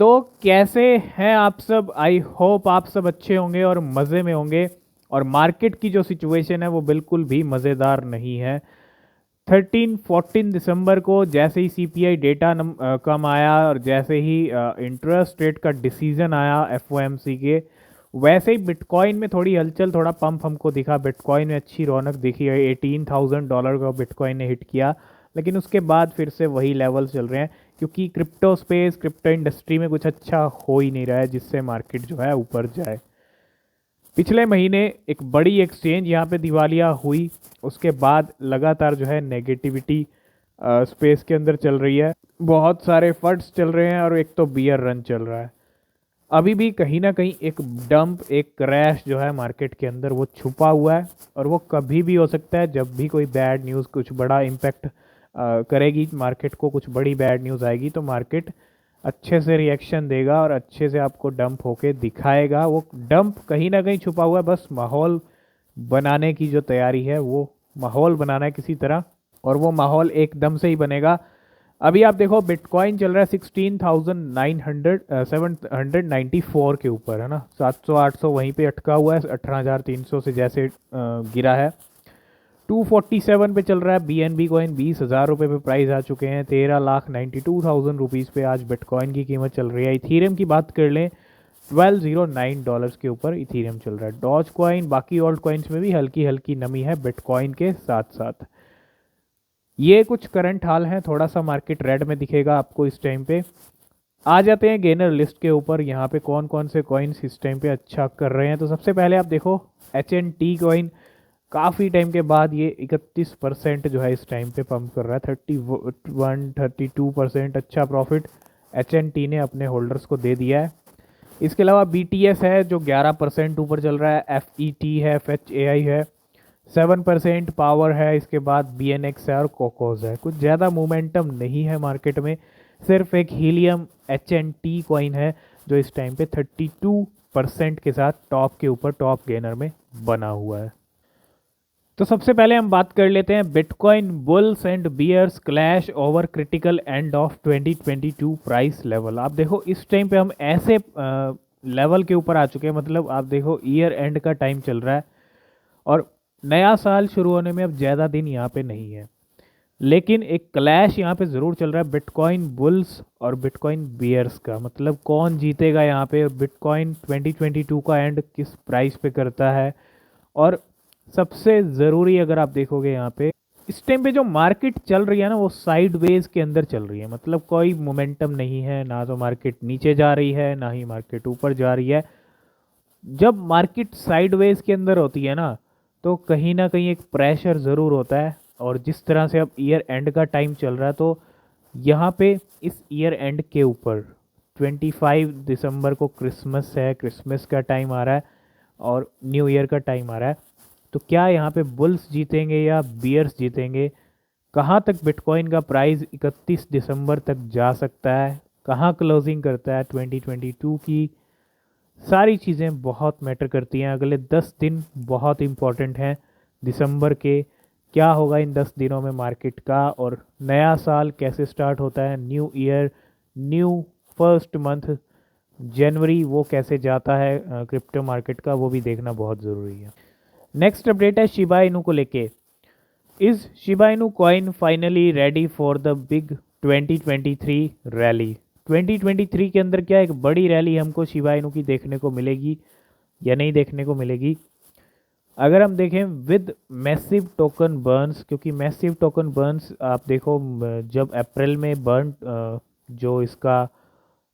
तो कैसे हैं आप सब। आई होप आप सब अच्छे होंगे और मज़े में होंगे। और मार्केट की जो सिचुएशन है वो बिल्कुल भी मज़ेदार नहीं है। 13-14 दिसंबर को जैसे ही सीपीआई डेटा कम आया और जैसे ही इंटरेस्ट रेट का डिसीजन आया एफओएमसी के, वैसे ही बिटकॉइन में थोड़ी हलचल, थोड़ा पंप हमको दिखा। बिटकॉइन में अच्छी रौनक दिखी है। $18,000 का बिटकॉइन ने हिट किया। लेकिन उसके बाद फिर से वही लेवल चल रहे हैं, क्योंकि क्रिप्टो स्पेस, क्रिप्टो इंडस्ट्री में कुछ अच्छा हो ही नहीं रहा है जिससे मार्केट जो है ऊपर जाए। पिछले महीने एक बड़ी एक्सचेंज यहाँ पे दिवालिया हुई। उसके बाद लगातार जो है नेगेटिविटी स्पेस के अंदर चल रही है। बहुत सारे फंड्स चल रहे हैं और एक तो बियर रन चल रहा है। अभी भी कहीं ना कहीं एक डंप, एक क्रैश जो है मार्केट के अंदर वो छुपा हुआ है। और वो कभी भी हो सकता है, जब भी कोई बैड न्यूज़ कुछ बड़ा इम्पेक्ट करेगी मार्केट को, कुछ बड़ी बैड न्यूज़ आएगी तो मार्केट अच्छे से रिएक्शन देगा और अच्छे से आपको डंप होके दिखाएगा। वो डंप कहीं ना कहीं छुपा हुआ है, बस माहौल बनाने की जो तैयारी है, वो माहौल बनाना है किसी तरह, और वो माहौल एकदम से ही बनेगा। अभी आप देखो बिटकॉइन चल रहा है 794 के ऊपर, है ना। 700-800 वहीं पे अटका हुआ है। 18,300 से जैसे गिरा है। 247 पे चल रहा है बीएनबी कॉइन। 20,000 रुपये पे प्राइस आ चुके हैं। 13,92,000 रुपीज़ पे आज बिटकॉइन की कीमत चल रही है। इथीरियम की बात कर लें, $1209 के ऊपर इथीरियम चल रहा है। डॉज कॉइन, बाकी ऑल्ट कॉइन्स में भी हल्की हल्की नमी है बिटकॉइन के साथ साथ। ये कुछ करंट हाल है। थोड़ा सा मार्केट रेड में दिखेगा आपको इस टाइम पे। आ जाते हैं गेनर लिस्ट के ऊपर। यहाँ पे कौन कौन से कॉइन्स इस टाइम पे अच्छा कर रहे हैं। तो सबसे पहले आप देखो HNT कॉइन। काफ़ी टाइम के बाद ये 31% जो है इस टाइम पे पंप कर रहा है। 31-32% अच्छा प्रॉफिट HNT ने अपने होल्डर्स को दे दिया है। इसके अलावा BTS है जो 11% ऊपर चल रहा है। FET है, FHAI है, 7% पावर है। इसके बाद BNX है और कोकोज है। कुछ ज़्यादा मोमेंटम नहीं है मार्केट में। सिर्फ एक हीलियम HNT कॉइन है जो इस टाइम पे 32% के साथ टॉप के ऊपर, टॉप गेनर में बना हुआ है। तो सबसे पहले हम बात कर लेते हैं bitcoin bulls and bears clash over critical end of 2022 price level. आप देखो इस टाइम पे हम ऐसे लेवल के ऊपर आ चुके हैं। मतलब आप देखो ईयर एंड का टाइम चल रहा है और नया साल शुरू होने में अब ज़्यादा दिन यहाँ पे नहीं है। लेकिन एक क्लैश यहाँ पे ज़रूर चल रहा है बिटकॉइन बुल्स और बिटकॉइन बियर्स का। मतलब कौन जीतेगा यहाँ पे। बिटकॉइन 2022 का एंड किस प्राइस पे करता है। और सबसे ज़रूरी अगर आप देखोगे यहाँ पे इस टाइम पे जो मार्केट चल रही है ना, वो साइडवेज के अंदर चल रही है। मतलब कोई मोमेंटम नहीं है। ना तो मार्केट नीचे जा रही है, ना ही मार्केट ऊपर जा रही है। जब मार्केट साइडवेज के अंदर होती है ना, तो कहीं ना कहीं एक प्रेशर ज़रूर होता है। और जिस तरह से अब ईयर एंड का टाइम चल रहा है, तो यहाँ पे इस ईयर एंड के ऊपर 25 दिसंबर को क्रिसमस है। क्रिसमस का टाइम आ रहा है और न्यू ईयर का टाइम आ रहा है। तो क्या यहाँ पे बुल्स जीतेंगे या बियर्स जीतेंगे। कहाँ तक बिटकॉइन का प्राइस 31 दिसंबर तक जा सकता है, कहाँ क्लोजिंग करता है 2022 की, सारी चीज़ें बहुत मैटर करती हैं। अगले 10 दिन बहुत इम्पॉर्टेंट हैं दिसंबर के। क्या होगा इन 10 दिनों में मार्केट का, और नया साल कैसे स्टार्ट होता है, new year, new first month जनवरी, वो कैसे जाता है क्रिप्टो मार्केट का, वो भी देखना बहुत ज़रूरी है। नेक्स्ट अपडेट है शिबा इनू को लेके। Is Shiba Inu coin finally ready for the big 2023 rally. 2023 के अंदर क्या एक बड़ी रैली हमको शिबा इनू की देखने को मिलेगी या नहीं देखने को मिलेगी। अगर हम देखें विद मैसिव टोकन बर्न्स, क्योंकि मैसिव टोकन बर्न्स आप देखो जब अप्रैल में बर्न जो इसका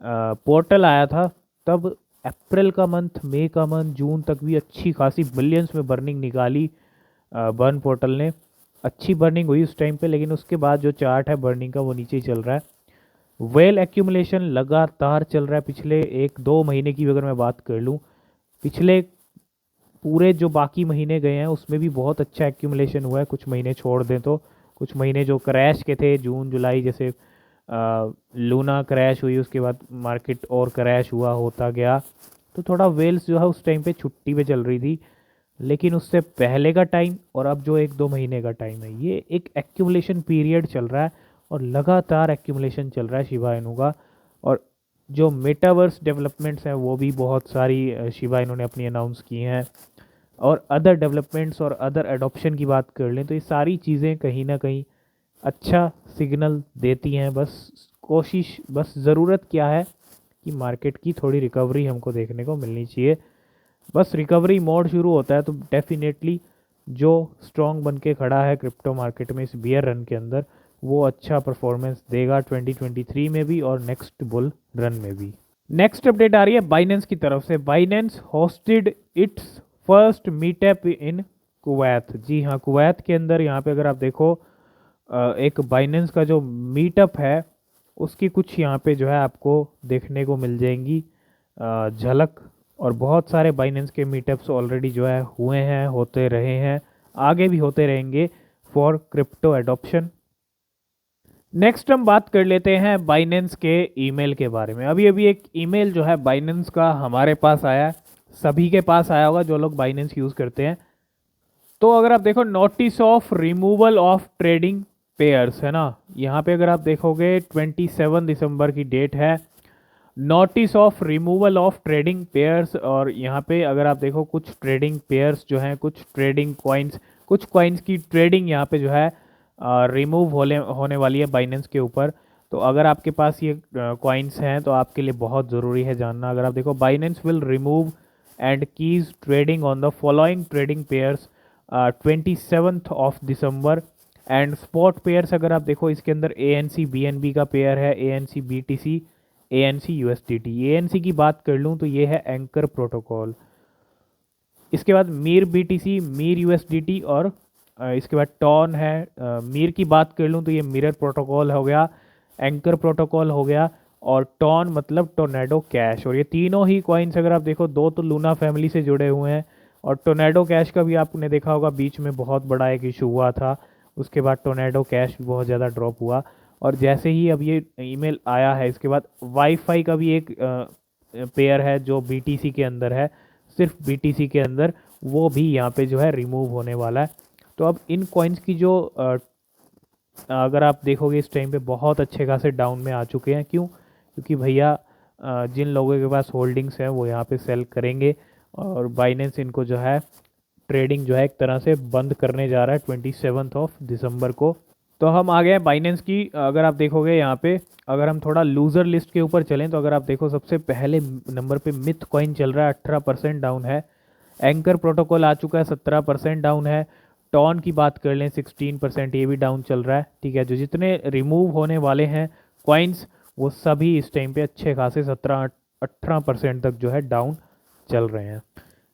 पोर्टल आया था, तब अप्रैल का मंथ, मई का मंथ, जून तक भी अच्छी खासी बिलियंस में बर्निंग निकाली बर्न पोर्टल ने। अच्छी बर्निंग हुई उस टाइम पे। लेकिन उसके बाद जो चार्ट है बर्निंग का वो नीचे ही चल रहा है। वेल एक्यूमुलेशन लगातार चल रहा है। पिछले 1-2 महीने की अगर मैं बात कर लूँ, पिछले पूरे जो बाकी महीने गए हैं उसमें भी बहुत अच्छा एक्यूमुलेशन हुआ है। कुछ महीने छोड़ दें तो कुछ महीने जो क्रैश के थे, जून जुलाई, जैसे लूना क्रैश हुई, उसके बाद मार्केट और क्रैश हुआ होता गया, तो थोड़ा वेल्स जो है उस टाइम पे छुट्टी पे चल रही थी। लेकिन उससे पहले का टाइम और अब जो 1-2 महीने का टाइम है, ये एक एक्यूमुलेशन पीरियड चल रहा है और लगातार एक्यूमुलेशन चल रहा है शिबा इनू का। और जो मेटावर्स डेवलपमेंट्स हैं वो भी बहुत सारी शिबा इन्होंने अपनी अनाउंस की हैं, और अदर डेवलपमेंट्स और अदर एडॉप्शन की बात कर लें तो ये सारी चीज़ें कहीं ना कहीं अच्छा सिग्नल देती हैं। बस ज़रूरत क्या है कि मार्केट की थोड़ी रिकवरी हमको देखने को मिलनी चाहिए। बस रिकवरी मोड शुरू होता है तो डेफिनेटली जो स्ट्रॉन्ग बन के खड़ा है क्रिप्टो मार्केट में इस बियर रन के अंदर, वो अच्छा परफॉर्मेंस देगा 2023 में भी और नेक्स्ट बुल रन में भी। नेक्स्ट अपडेट आ रही है बाइनेंस की तरफ से। Binance hosted its first meetup in Kuwait. जी हाँ, कुवैत के अंदर यहाँ पे अगर आप देखो एक बाइनेंस का जो मीटअप है उसकी कुछ यहाँ पे जो है आपको देखने को मिल जाएंगी झलक। और बहुत सारे बाइनेंस के मीटअप्स ऑलरेडी जो है हुए हैं, होते रहे हैं, आगे भी होते रहेंगे फॉर क्रिप्टो एडॉप्शन। नेक्स्ट हम बात कर लेते हैं बाइनेंस के ईमेल के बारे में। अभी अभी एक ईमेल जो है बाइनेंस का हमारे पास आया है, सभी के पास आया होगा जो लोग बाइनेंस यूज़ करते हैं। तो अगर आप देखो notice of removal of trading pairs है ना, यहाँ पे अगर आप देखोगे 27 दिसंबर की डेट है, notice of removal of trading pairs. और यहाँ पे अगर आप देखो कुछ ट्रेडिंग पेयर्स जो हैं, कुछ ट्रेडिंग कॉइन्स, कुछ कॉइन्स की ट्रेडिंग यहाँ पे जो है रिमूव होने वाली है बाइनेंस के ऊपर। तो अगर आपके पास ये कॉइन्स हैं तो आपके लिए बहुत ज़रूरी है जानना। अगर आप देखो Binance will remove and keys trading on the following trading pairs 27 of December. And spot pairs अगर आप देखो इसके अंदर ANC BNB का पेयर है, ANC BTC, ANC USDT। ANC की बात कर लूँ तो ये है एंकर प्रोटोकॉल। इसके बाद मीर BTC, मीर USDT, और इसके बाद टॉन है। मीर की बात कर लूँ तो ये मिरर प्रोटोकॉल हो गया, एंकर प्रोटोकॉल हो गया, और टॉन मतलब टोर्नेडो कैश। और ये तीनों ही कॉइन्स अगर आप देखो, दो तो लूना फैमिली से जुड़े हुए हैं, और टोर्नेडो कैश का भी आपने देखा होगा बीच में बहुत बड़ा एक इशू हुआ था, उसके बाद टोर्नेडो कैश भी बहुत ज़्यादा ड्रॉप हुआ। और जैसे ही अब ये ईमेल आया है इसके बाद वाईफाई का भी एक पेयर है जो BTC के अंदर है, सिर्फ BTC के अंदर, वो भी यहाँ पे जो है रिमूव होने वाला है। तो अब इन कॉइन्स की जो अगर आप देखोगे इस टाइम पे बहुत अच्छे खासे डाउन में आ चुके हैं। क्यों? क्योंकि भैया जिन लोगों के पास होल्डिंग्स हैं वो यहाँ पे सेल करेंगे, और बाइनेंस इनको जो है ट्रेडिंग जो है एक तरह से बंद करने जा रहा है 27 ऑफ दिसंबर को। तो हम आ गए हैं बाइनेंस की। अगर आप देखोगे यहाँ पे, अगर हम थोड़ा लूज़र लिस्ट के ऊपर चलें तो अगर आप देखो सबसे पहले नंबर पे मिथ कॉइन चल रहा है, 18% डाउन है। एंकर प्रोटोकॉल आ चुका है, 17% डाउन है। टॉन की बात कर लें 16%, ये भी डाउन चल रहा है। ठीक है, जो जितने रिमूव होने वाले हैं कॉइन्स वो सभी इस टाइम पे अच्छे खासे 17-18% तक जो है डाउन चल रहे हैं।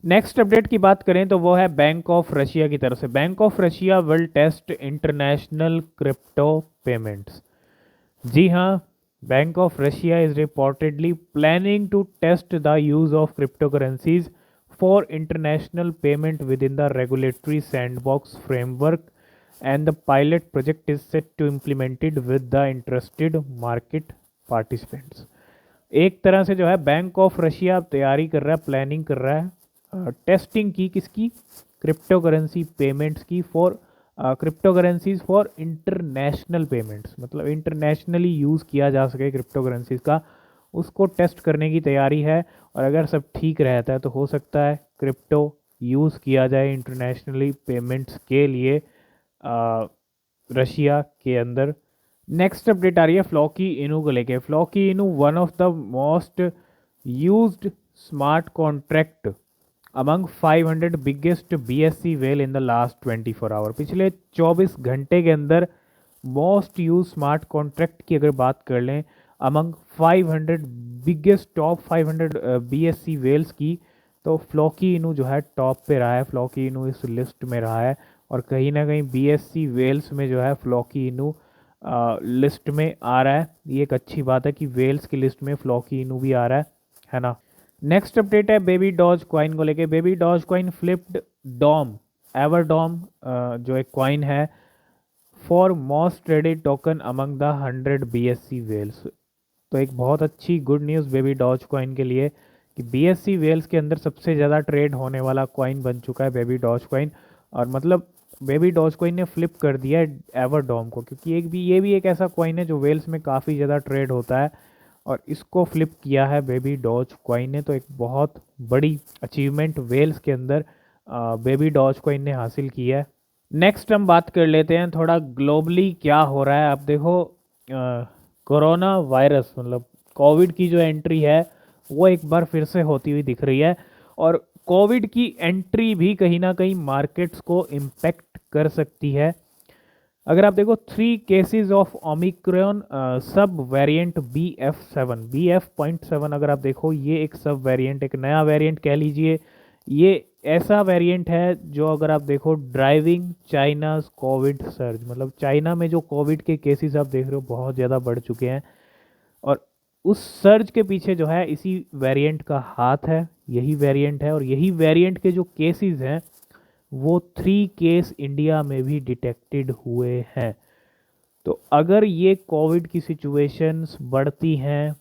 नेक्स्ट अपडेट की बात करें तो वो है बैंक ऑफ रशिया की तरफ से। Bank of Russia will test international crypto payments. जी हाँ, bank of Russia is reportedly planning to test the use of crypto currencies for international payment within the regulatory sandbox framework, and the pilot project is set to implemented with the interested market participants। एक तरह से जो है bank of Russia तैयारी कर रहा है, planning कर रहा है टेस्टिंग की, किसकी? क्रिप्टो करेंसी पेमेंट्स की, for crypto currencies for international payments, मतलब इंटरनेशनली यूज़ किया जा सके क्रिप्टो करेंसीज का, उसको टेस्ट करने की तैयारी है। और अगर सब ठीक रहता है तो हो सकता है क्रिप्टो यूज़ किया जाए इंटरनेशनली पेमेंट्स के लिए रशिया के अंदर। नेक्स्ट अपडेट आ रही है फ्लॉकी इनू को लेके। Floki Inu one of the most used smart contract among 500 biggest BSC whale in the last 24 hour. पिछले 24 घंटे के अंदर मोस्ट यूज स्मार्ट कॉन्ट्रैक्ट की अगर बात कर लें among 500 biggest top 500 BSC whales की, तो फ्लॉकी इनू जो है टॉप पे रहा है। फ्लॉकी इनू इस लिस्ट में रहा है, और कहीं ना कहीं BSC वेल्स में जो है फ्लॉकी इनू लिस्ट में आ रहा है। ये एक अच्छी बात है कि वेल्स की लिस्ट में फ्लॉकी इनू भी आ रहा है ना। नेक्स्ट अपडेट है बेबी डॉज कॉइन को लेके। Baby doge coin flipped Dome, Everdome जो एक कॉइन है, for most traded token among the 100 BSC whales. तो एक बहुत अच्छी good news baby doge coin के लिए कि BSC वेल्स के अंदर सबसे ज़्यादा ट्रेड होने वाला कॉइन बन चुका है बेबी डॉज कॉइन। और मतलब बेबी डॉज कॉइन ने फ्लिप कर दिया है एवर डॉम को, क्योंकि ये भी एक ऐसा कॉइन है जो वेल्स में काफ़ी ज़्यादा ट्रेड होता है, और इसको फ्लिप किया है बेबी डॉज कॉइन ने। तो एक बहुत बड़ी अचीवमेंट वेल्स के अंदर बेबी डॉज कॉइन ने हासिल की है। नेक्स्ट हम बात कर लेते हैं थोड़ा ग्लोबली क्या हो रहा है। आप देखो कोरोना वायरस मतलब कोविड की जो एंट्री है वो एक बार फिर से होती हुई दिख रही है, और कोविड की एंट्री भी कहीं ना कहीं मार्केट्स को इम्पेक्ट कर सकती है। अगर आप देखो 3 केसेस ऑफ ओमिक्रॉन सब वेरिएंट BF.7 अगर आप देखो ये एक सब वेरिएंट, एक नया वेरिएंट कह लीजिए। ये ऐसा वेरिएंट है जो अगर आप देखो ड्राइविंग चाइना कोविड सर्ज, मतलब चाइना में जो कोविड के केसेस आप देख रहे हो बहुत ज़्यादा बढ़ चुके हैं, और उस सर्ज के पीछे जो है इसी वेरिएंट का हाथ है, यही वेरिएंट है। और यही वेरिएंट के जो केसेस हैं वो 3 केस इंडिया में भी डिटेक्टेड हुए हैं। तो अगर ये कोविड की सिचुएशंस बढ़ती हैं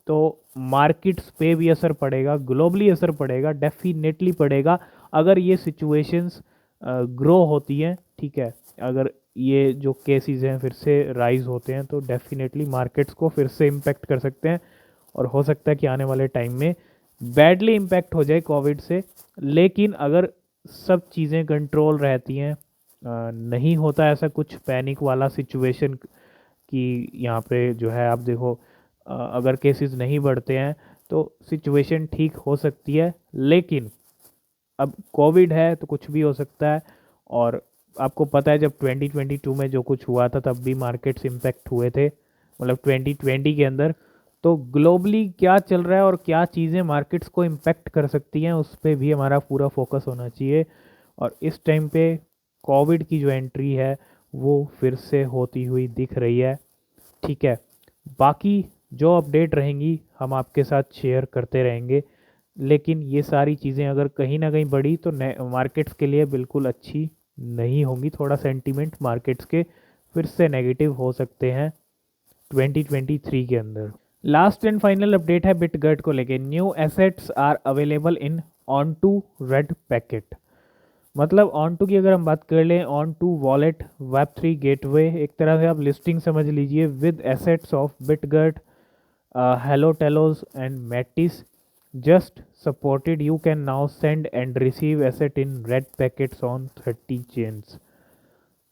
तो मार्केट्स पे भी असर पड़ेगा, ग्लोबली असर पड़ेगा, डेफिनेटली पड़ेगा। अगर ये सिचुएशंस ग्रो होती हैं, ठीक है, अगर ये जो केसेस हैं फिर से राइज होते हैं तो डेफिनेटली मार्केट्स को फिर से इम्पेक्ट कर सकते हैं, और हो सकता है कि आने वाले टाइम में बैडली इम्पेक्ट हो जाए कोविड से। लेकिन अगर सब चीज़ें कंट्रोल रहती हैं, नहीं होता ऐसा कुछ पैनिक वाला सिचुएशन कि यहाँ पे जो है आप देखो अगर केसेस नहीं बढ़ते हैं तो सिचुएशन ठीक हो सकती है। लेकिन अब कोविड है तो कुछ भी हो सकता है, और आपको पता है जब 2022 में जो कुछ हुआ था तब भी मार्केट्स इम्पेक्ट हुए थे, मतलब 2020 के अंदर। तो ग्लोबली क्या चल रहा है और क्या चीज़ें मार्केट्स को इम्पेक्ट कर सकती हैं उस पर भी हमारा पूरा फोकस होना चाहिए। और इस टाइम पे कोविड की जो एंट्री है वो फिर से होती हुई दिख रही है, ठीक है। बाकी जो अपडेट रहेंगी हम आपके साथ शेयर करते रहेंगे, लेकिन ये सारी चीज़ें अगर कहीं ना कहीं बढ़ी तो मार्केट्स के लिए बिल्कुल अच्छी नहीं होंगी। थोड़ा सेंटीमेंट मार्केट्स के फिर से नेगेटिव हो सकते हैं 2023 के अंदर। लास्ट एंड फाइनल अपडेट है बिटगर्ट को लेके। New assets are available in ONTO red packet. मतलब ऑन टू की अगर हम बात कर लें, ONTO wallet web3 gateway, एक तरह से आप लिस्टिंग समझ लीजिए with assets of Bitgert, hello Telos and Metis just supported. You can now send and receive asset in red packets on 30 chains।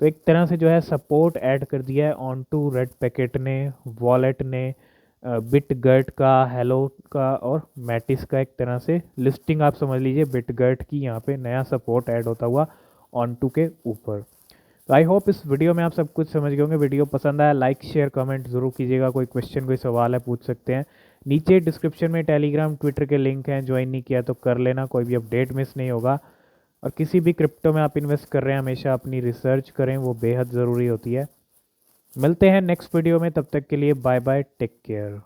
तो एक तरह से जो है सपोर्ट ऐड कर दिया है ऑन टू रेड पैकेट ने, वॉलेट ने, बिटगर्ट का, हेलो का और मैटिस का। एक तरह से लिस्टिंग आप समझ लीजिए बिटगर्ट की, यहाँ पे नया सपोर्ट ऐड होता हुआ ऑन टू के ऊपर। तो आई होप इस वीडियो में आप सब कुछ समझ गए होंगे। वीडियो पसंद आया लाइक शेयर कमेंट ज़रूर कीजिएगा। कोई क्वेश्चन कोई सवाल है पूछ सकते हैं। नीचे डिस्क्रिप्शन में टेलीग्राम ट्विटर के लिंक हैं, ज्वाइन नहीं किया तो कर लेना, कोई भी अपडेट मिस नहीं होगा। और किसी भी क्रिप्टो में आप इन्वेस्ट कर रहे हैं हमेशा अपनी रिसर्च करें, वो बेहद ज़रूरी होती है। मिलते हैं नेक्स्ट वीडियो में, तब तक के लिए बाय बाय, टेक केयर।